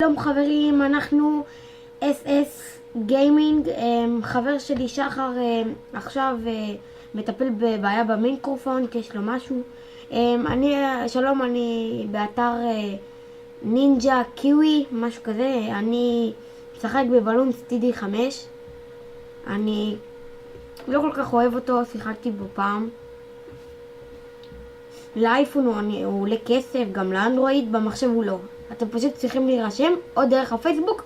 שלום חברים, אנחנו SS גיימינג. חבר שלי שחר עכשיו מטפל בבעיה במיקרופון כי יש לו משהו. שלום, אני באתר נינג'ה קיווי, משהו כזה. אני משחק בבלונס TD5. אני לא כל כך אוהב אותו, שיחקתי בו פעם. לאייפון הוא עולה כסף, גם לאנדרואיד, במחשב הוא לא. אתם פשוט צריכים להירשם או דרך הפייסבוק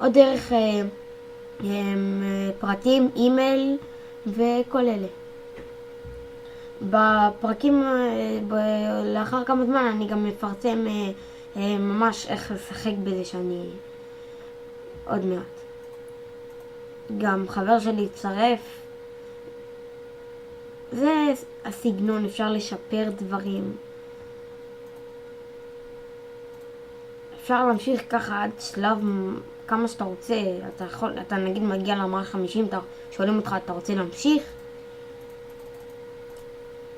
או דרך פרטים, אימייל וכל אלה. בפרקים לאחר כמה זמן אני גם מפרסם ממש איך לשחק בזה, שאני עוד מעט. גם חבר שלי יצטרף. זה הסגנון, אפשר לשפר דברים. אפשר להמשיך ככה עד שלב כמה שאתה רוצה. אתה נגיד מגיע למעלה 50, שואלים אותך, אתה רוצה להמשיך?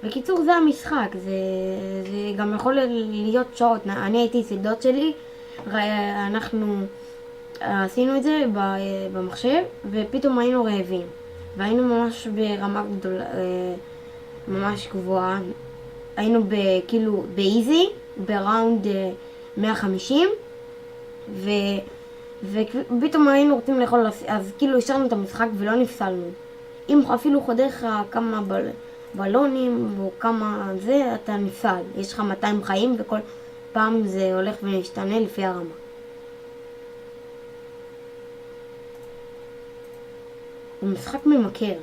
בקיצור, זה המשחק. זה גם יכול להיות שעות. אני הייתי אצל דוד שלי, אנחנו עשינו את זה במחשב, ופתאום היינו רעבים. והיינו ממש ברמה גדולה, ממש גבוהה. היינו כאילו באיזי, בראונד 150, ופתאום היינו רוצים לאכול, אז כאילו השארנו את המשחק ולא נפסלנו. אם אפילו חודך כמה בלונים או כמה זה, אתה נפסל. יש לך 200 חיים וכל פעם זה הולך ומשתנה לפי הרמה. הוא משחק ממכר.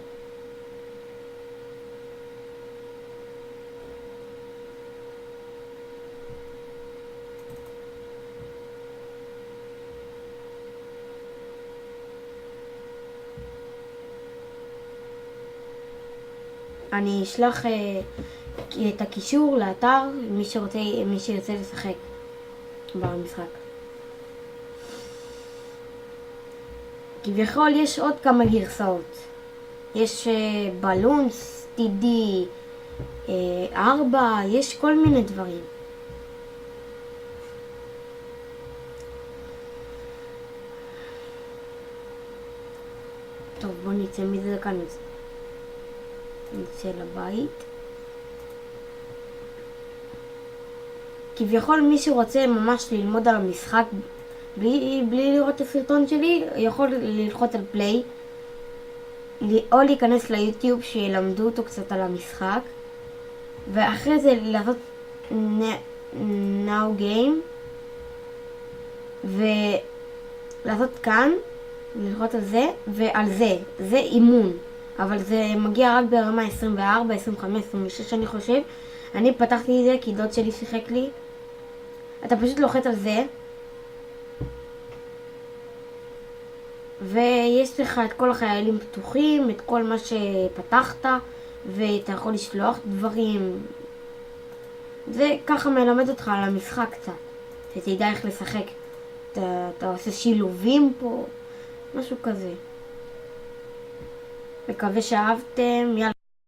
אני אשלח את הקישור לאתר מי שירצה לשחק במשחק. כביכול יש עוד כמה גרסאות. יש בלונס TD 4, יש כל מיני דברים. טוב, בוא נצא מזה כאן. נצא לבית. כביכול מי שרוצה ממש ללמוד על המשחק בלי לראות את הסרטון שלי, יכול ללחוץ על פליי או להיכנס ליוטיוב שילמדו אותו קצת על המשחק, ואחרי זה לעשות now game ולעשות כאן, ללחוץ על זה ועל זה אימון, אבל זה מגיע רק ברמה 24, 25, 26 אני חושב. אני פתחתי את זה כי דוד שלי שיחק לי. אתה פשוט לוחץ על זה ויש לך את כל החיילים פתוחים, את כל מה שפתחת, ואתה יכול לשלוח דברים. זה ככה מלמד אותך על המשחק קצת, שתדע איך לשחק. אתה עושה שילובים פה, משהו כזה. מקווה שאהבתם. יאללה.